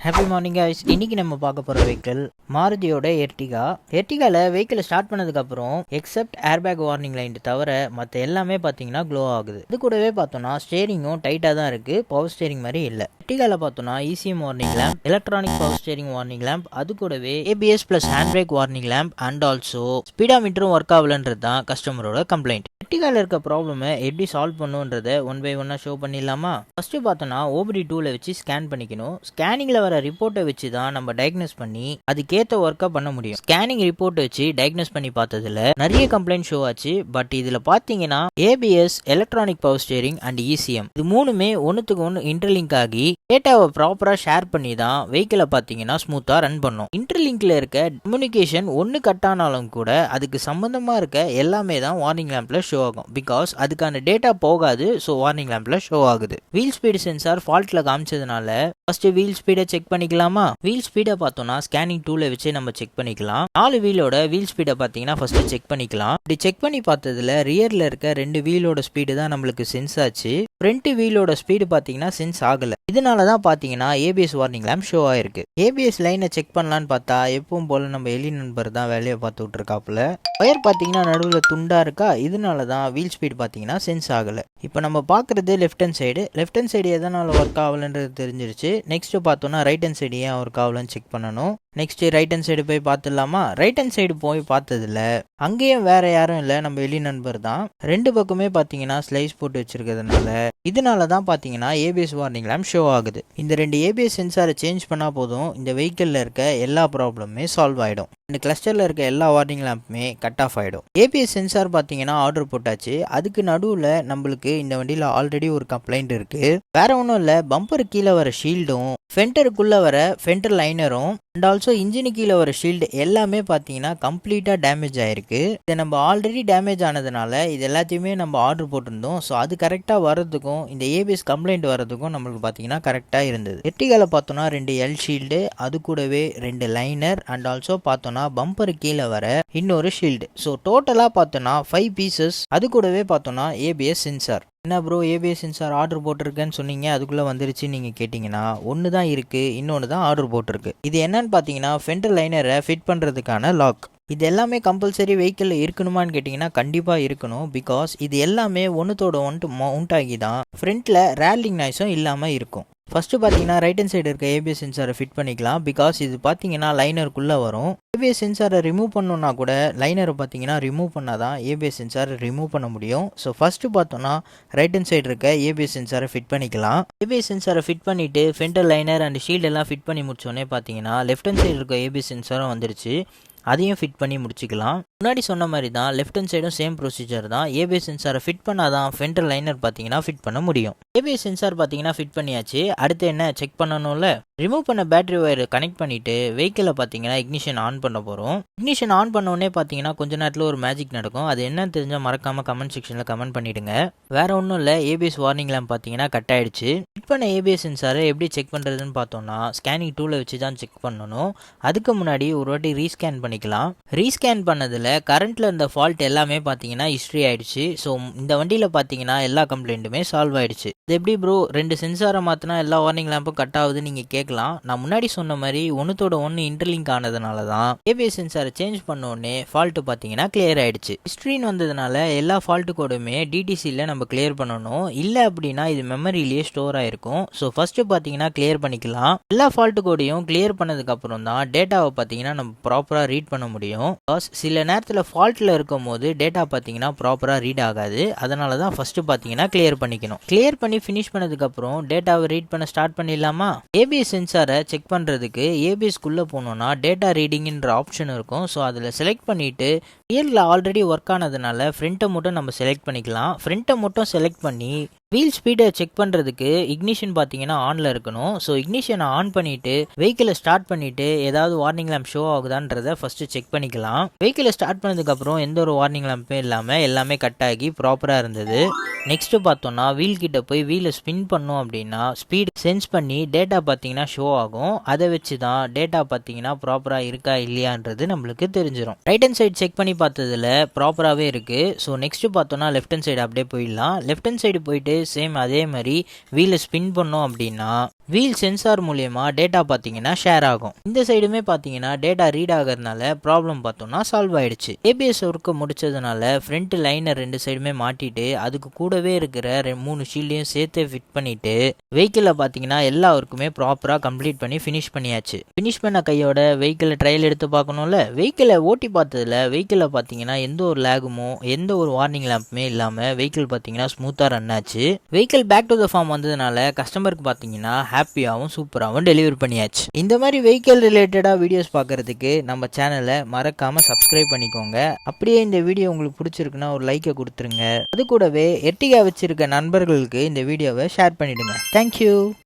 Happy morning guys. இன்னைக்கு நம்ம பார்க்க போகிற வெஹிக்கிள் மாருதியோட எர்டிகா. எர்டிகாவில் வெஹிக்கிளை ஸ்டார்ட் பண்ணதுக்கப்புறம் எக்ஸப்ட் ஏர்பேக் வார்னிங் லைட் தவிர மற்ற எல்லாமே பார்த்தீங்கன்னா க்ளோ ஆகுது. இது கூடவே பார்த்தோன்னா ஸ்டேரிங்கும் டைட்டாக தான் இருக்குது, பவர் ஸ்டேரிங் மாதிரி இல்லை. எர்டிகாவில் பார்த்தோன்னா ECM warning lamp, electronic power steering warning lamp, அது கூடவே ABS plus hand brake warning lamp and also ஸ்பீடாமீட்டரும் ஒர்க் ஆகலன்றது தான் கஸ்டமரோட கம்ப்ளைண்ட். எர்டிகாவில் இருக்க ப்ராப்ளமை எப்படி சால்வ் பண்ணுன்றதை ஒன் பை ஒன்னாக ஷோ பண்ணிடலாமா? ஃபர்ஸ்ட் பார்த்தோன்னா ஓபிடி டூவில் வச்சு ஸ்கேன் பண்ணிக்கணும். ஸ்கேனிங்கில் வர ரிப்போர்ட்டை வச்சு தான் நம்ம டயக்னோஸ் பண்ணி அதுக்கேற்ற ஒர்க்கை பண்ண முடியும். ஸ்கேனிங் ரிப்போர்ட் வச்சு டயக்னோஸ் பண்ணி பார்த்ததுல நிறைய கம்ப்ளைண்ட் ஷோ ஆச்சு. பட் இதில் பார்த்தீங்கன்னா ABS, electronic power steering and ECM இது மூணுமே ஒன்றுத்துக்கு ஒன்று இன்டர்லிங்க் ஆகி டேட்டாவை ப்ராப்பராக ஷேர் பண்ணி தான் வெஹிக்கிளை பார்த்தீங்கன்னா ஸ்மூத்தாக ரன் பண்ணும். இன்டர்லிங்க்ல இருக்க கம்யூனிகேஷன் ஒன்று கட் ஆனாலும் கூட அதுக்கு சம்பந்தமாக இருக்க எல்லாமே தான் வார்னிங் லேம்ப்ல ஷோ ஆகும். பிகாஸ் அதுக்கான டேட்டா போகாது, ஸோ வார்னிங் லேம்ப்ல ஷோ ஆகுது. வீல் ஸ்பீடு சென்சார் ஃபால்ட்ல காமிச்சதுனால ஃபர்ஸ்ட் வீல் ஸ்பீடை செக் பண்ணிக்கலாமா? வீல் ஸ்பீடை பார்த்தோம்னா ஸ்கேனிங் டூலை வச்சு நம்ம செக் பண்ணிக்கலாம். 4 வீலோட வீல் ஸ்பீடை பார்த்தீங்கன்னா ஃபர்ஸ்ட் செக் பண்ணிக்கலாம். இப்படி செக் பண்ணி பார்த்ததுல ரியர்ல இருக்க 2 வீலோட ஸ்பீடு தான் நம்மளுக்கு சென்ஸ் ஆச்சு. ஃப்ரண்ட் வீலோட ஸ்பீடு பார்த்தீங்கன்னா சென்ஸ் ஆகல. இதனால தான் பார்த்தீங்கன்னா ஏபிஎஸ் வார்னிங் லேம்ப் ஷோ ஆயிருக்கு. ஏபிஎஸ் லைனை செக் பண்ணலான்னு பார்த்தா எப்பவும் போல நம்ம எலி நண்பர் தான் வேலையை பார்த்துட்டு இருக்காப்புல. ஒயர் பார்த்தீங்கன்னா நடுவில் துண்டா இருக்கா, இதனால தான் வீல் ஸ்பீடு பார்த்தீங்கன்னா சென்ஸ் ஆகல. இப்போ நம்ம பார்க்குறது left hand side. Left hand side எதனால ஒர்க் ஆகலன்றது தெரிஞ்சிருச்சு. நெக்ஸ்ட் பார்த்தோன்னா ரைட் ஹேண்ட் சைடு ஏன் ஒர்க் ஆகலன்னு செக் பண்ணணும். நெக்ஸ்ட் ரைட் ஹேண்ட் சைடு போய் பார்த்துடலாமா? ரைட் ஹேண்ட் சைடு போய் பார்த்ததுல அங்கேயும் வேற யாரும் இல்லை, நம்ம எலி நண்பர் தான். 2 பக்கமே பார்த்தீங்கன்னா ஸ்லைஸ் போட்டு வச்சிருக்கிறதுனால இதனால தான் பார்த்தீங்கன்னா ஏபிஎஸ் வார்னிங் லேம்ப் ஷோ ஆகுது. இந்த 2 ஏபிஎஸ் சென்சாரை சேஞ்ச் பண்ணால் போதும், இந்த வெஹிக்கிளில் இருக்க எல்லா ப்ராப்ளமே சால்வ் ஆகிடும். இந்த கிளஸ்டரில் இருக்க எல்லா வார்னிங் லேம்புமே கட் ஆஃப் ஆகிடும். ஏபிஎஸ் சென்சார் பார்த்தீங்கன்னா ஆர்டர் போட்டாச்சு. அதுக்கு நடுவில் நம்மளுக்கு இந்த வண்டியில் ஆல்ரெடி ஒரு கம்ப்ளைண்ட் இருக்குது. வேற ஒன்றும் இல்லை, பம்பர் கீழே வர ஷீல்டும், ஃபெண்டருக்குள்ளே வர ஃபெண்டர் லைனரும் அண்ட் ஆல்சோ இன்ஜினு கீழே வர ஷீல்டு எல்லாமே பார்த்தீங்கன்னா கம்ப்ளீட்டாக டேமேஜ் ஆயிருக்கு. இதை நம்ம ஆல்ரெடி டேமேஜ் ஆனதுனால இது எல்லாத்தையுமே நம்ம ஆர்டர் போட்டிருந்தோம். ஸோ அது கரெக்டாக வர்றதுக்கும் இந்த ஏபிஎஸ் கம்ப்ளைண்ட் வர்றதுக்கும் நம்மளுக்கு பார்த்தீங்கன்னா கரெக்டாக இருந்தது. எர்டிகாவில் பார்த்தோன்னா 2 எல் ஷீல்டு, அது கூடவே 2 லைனர் அண்ட் ஆல்சோ பார்த்தோன்னா பம்பர் கீழே வர இன்னொரு ஷீல்டு. ஸோ டோட்டலாக பார்த்தோன்னா 5 பீசஸ். அது கூடவே பார்த்தோன்னா ஏபிஎஸ் சென்சார். என்ன ப்ரோ ஏபிஎஸ் சென்சார் ஆர்டர் போட்டிருக்கேன்னு சொன்னீங்க, அதுக்குள்ளே வந்துருச்சு நீங்கள் கேட்டிங்கன்னா ஒன்று தான் இருக்குது, இன்னொன்று தான் ஆர்டர் போட்டிருக்கு. இது என்னன்னு பார்த்தீங்கன்னா ஃபெண்டர் லைனரை ஃபிட் பண்ணுறதுக்கான லாக். இது எல்லாமே கம்பல்சரி வெஹிக்கிளில் இருக்கணுமான்னு கேட்டிங்கன்னா கண்டிப்பாக இருக்கணும். பிகாஸ் இது எல்லாமே ஒன்றுத்தோட ஒன்று மவுண்ட் ஆகி தான் ஃப்ரண்ட்டில் ரேலிங் நாய்ஸும் இல்லாமல் இருக்கும். ஃபஸ்ட்டு பார்த்தீங்கன்னா ரைட் ஹேண்ட் சைடு இருக்க ஏபிஎஸ் சென்சாரை ஃபிட் பண்ணிக்கலாம். பிகாஸ் இது பார்த்தீங்கன்னா லைனருக்குள்ளே வரும். ஏபிஎஸ் சென்சாரை ரிமூவ் பண்ணணுன்னா கூட லைனரை பார்த்தீங்கன்னா ரிமூவ் பண்ணால் தான் ஏபிஎஸ் சென்சாரை ரிமூவ் பண்ண முடியும். ஸோ ஃபஸ்ட்டு பார்த்தோன்னா ரைட் ஹேண்ட் சைடு இருக்க ஏபிஎஸ் சென்சாரை ஃபிட் பண்ணிக்கலாம். ஏபிஎஸ் சென்சாரை ஃபிட் பண்ணிவிட்டு ஃபெண்டர் லைனர் அண்ட் ஷீல்டு எல்லாம் ஃபிட் பண்ணி முடிச்சோடனே பார்த்தீங்கன்னா லெஃப்ட் ஹேண்ட் சைடு இருக்க ஏபிஎஸ் சென்சாரும் வந்துருச்சு. அதையும் ஃபிட் பண்ணி முடிச்சுக்கலாம். முன்னாடி சொன்ன மாதிரி தான் லெஃப்ட் ஹேண்ட் சைடும் சேம் ப்ரொசீஜர் தான். ஏபிஎஸ் சென்சாரை ஃபிட் பண்ணால் தான் ஃபெண்டர் லைனர் பார்த்தீங்கன்னா ஃபிட் பண்ண முடியும். ஏபிஎஸ் சென்சார் பார்த்தீங்கன்னா ஃபிட் பண்ணியாச்சு. அடுத்து என்ன செக் பண்ணணும்ல, ரிமூவ் பண்ண பேட்டரி ஒயர் கனெக்ட் பண்ணிவிட்டு வெஹிக்கிளை பார்த்தீங்கன்னா இக்னிஷன் ஆன் பண்ண போகிறோம். இக்னிஷன் ஆன் பண்ணோடனே பார்த்தீங்கன்னா கொஞ்ச நேரத்தில் ஒரு மேஜிக் நடக்கும். அது என்னன்னு தெரிஞ்சால் மறக்காமல் கமெண்ட் செக்ஷனில் கமெண்ட் பண்ணிவிடுங்க. வேறு ஒன்றும் இல்லை, ஏபிஎஸ் வார்னிங் லேம்ப் பார்த்தீங்கன்னா கட் ஆகிடுச்சு. ஃபிட் பண்ண ஏபிஎஸ் சென்சாரை எப்படி செக் பண்ணுறதுன்னு பார்த்தோம்னா ஸ்கேனிங் டூலை வச்சு தான் செக் பண்ணணும். அதுக்கு முன்னாடி ஒரு வாட்டி ரீஸ்கேன் பண்ணிக்கலாம். ரீஸ்கேன் பண்ணதில் கரண்ட்டில் இருந்த ஃபால்ட் எல்லாமே பார்த்தீங்கன்னா ஹிஸ்ட்ரி ஆகிடுச்சு. ஸோ இந்த வண்டியில் பார்த்தீங்கன்னா எல்லா கம்ப்ளைண்ட்டுமே சால்வ் ஆகிடுச்சு. இது எப்படி ப்ரோ 2 சென்சாரை மாற்றினா எல்லா வார்னிங் லேம்பும் கட் ஆகுதுன்னு நீங்கள் கேட்கலாம். நான் முன்னாடி சொன்ன மாதிரி ஒன்றுத்தோட ஒன்று இன்டர்லிங்க் ஆனதுனால தான் ஏபிஎஸ் சென்சாரை சேஞ்ச் பண்ணோடனே ஃபால்ட்டு பார்த்தீங்கன்னா கிளியர் ஆகிடுச்சு. ஹிஸ்ட்ரின்னு வந்ததுனால எல்லா ஃபால்ட்டு கோடுமே டிடிசியில் நம்ம கிளியர் பண்ணணும். இல்லை அப்படின்னா இது மெமரியிலேயே ஸ்டோர் ஆகிருக்கும். ஸோ ஃபஸ்ட்டு பார்த்தீங்கன்னா கிளியர் பண்ணிக்கலாம். எல்லா ஃபால்ட்டு கோடையும் கிளியர் பண்ணதுக்கப்புறம் தான் டேட்டாவை பார்த்தீங்கன்னா நம்ம ப்ராப்பராக ரீட் பண்ண முடியும். சில நேரத்தில் ஃபால்ட்டில் இருக்கும் போது டேட்டா பார்த்தீங்கன்னா ப்ராப்பராக ரீட் ஆகாது. அதனால தான் ஃபஸ்ட்டு பார்த்தீங்கன்னா கிளியர் பண்ணிக்கணும். கிளியர் பண்ணி ஃபினிஷ் பண்ணதுக்கப்புறம் டேட்டாவை ரீட் பண்ண ஸ்டார்ட் பண்ணிடலாமா? ஏபிஎஸ் சென்சாரை செக் பண்ணுறதுக்கு ஏபிஎஸ்க்குள்ளே போனோம்னா டேட்டா ரீடிங்ன்ற ஆப்ஷன் இருக்கும். ஸோ அதில் செலக்ட் பண்ணிவிட்டு ரியலில் ஆல்ரெடி ஒர்க் ஆனதுனால ஃப்ரண்ட்டை மட்டும் நம்ம செலக்ட் பண்ணிக்கலாம். ஃப்ரண்ட்டை மட்டும் செலக்ட் பண்ணி வீல் ஸ்பீடை செக் பண்ணுறதுக்கு இக்னிஷன் பார்த்தீங்கன்னா ஆனில் இருக்கணும். ஸோ இக்னிஷனை ஆன் பண்ணிவிட்டு வெஹிக்கிளை ஸ்டார்ட் பண்ணிவிட்டு ஏதாவது வார்னிங் லேம்ப் ஷோ ஆகுதான்றதை ஃபஸ்ட்டு செக் பண்ணிக்கலாம். வெஹிக்கிளை ஸ்டார்ட் பண்ணதுக்கப்புறம் எந்த ஒரு வார்னிங் லேம்பும் இல்லாமல் எல்லாமே கட் ஆகி ப்ராப்பராக இருந்தது. நெக்ஸ்ட்டு பார்த்தோன்னா வீல் கிட்ட போய் வீலை ஸ்பின் பண்ணோம் அப்படின்னா ஸ்பீட் சென்ஸ் பண்ணி டேட்டா பார்த்தீங்கன்னா ஷோ ஆகும். அதை வச்சு தான் டேட்டா பார்த்தீங்கன்னா ப்ராப்பராக இருக்கா இல்லையான்றது நம்மளுக்கு தெரிஞ்சிடும். ரைட் ஹேண்ட் சைடு செக் பண்ணி பார்த்ததுல ப்ராப்பராகவே இருக்குது. ஸோ நெக்ஸ்ட்டு பார்த்தோன்னா லெஃப்ட் ஹேண்ட் சைடு அப்படியே போயிடலாம். லெஃப்ட் ஹேண்ட் சைடு போயிட்டு சேம் அதே மாதிரி வீலை ஸ்பின் பண்ணோம் அப்படின்னா வீல் சென்சார் மூலியமா டேட்டா பார்த்தீங்கன்னா ஷேர் ஆகும். இந்த சைடுமே பார்த்தீங்கன்னா டேட்டா ரீட் ஆகிறதுனால ப்ராப்ளம் பார்த்தோம்னா சால்வ் ஆயிடுச்சு. ஏபிஎஸ் ஒர்க்கை முடிச்சதுனால ஃப்ரண்ட் லைனர் 2 சைடுமே மாட்டிட்டு அதுக்கு கூடவே இருக்கிற 3 ஷீல்டையும் சேர்த்து ஃபிட் பண்ணிட்டு வெஹிக்கிளை பார்த்தீங்கன்னா எல்லா ஒர்க்குமே ப்ராப்பராக கம்ப்ளீட் பண்ணி ஃபினிஷ் பண்ணியாச்சு. ஃபினிஷ் பண்ண கையோட வெஹிக்கிளை ட்ரையல் எடுத்து பார்க்கணும்ல. வெஹிக்கிளை ஓட்டி பார்த்ததுல வெஹிக்கிளை பார்த்தீங்கன்னா எந்த ஒரு லேகுமோ எந்த ஒரு வார்னிங் லேம்புமே இல்லாமல் வெஹிக்கிள் பார்த்தீங்கன்னா ஸ்மூத்தாக ரன் ஆச்சு. Vehicle back to the farm வந்ததுனால கஸ்டமருக்கு பார்த்தீங்கன்னா ஹாப்பியாகவும் சூப்பராகவும் டெலிவரி பண்ணியாச்சு. இந்த மாதிரி வெஹிக்கிள் ரிலேட்டடாக வீடியோஸ் பார்க்குறதுக்கு நம்ம சேனலை மறக்காமல் சப்ஸ்கிரைப் பண்ணிக்கோங்க. அப்படியே இந்த வீடியோ உங்களுக்கு பிடிச்சிருக்குன்னா ஒரு லைக்கை கொடுத்துருங்க. அது கூடவே எர்டிகா வச்சிருக்க நண்பர்களுக்கு இந்த வீடியோவை ஷேர் பண்ணிடுங்க. தேங்க்யூ.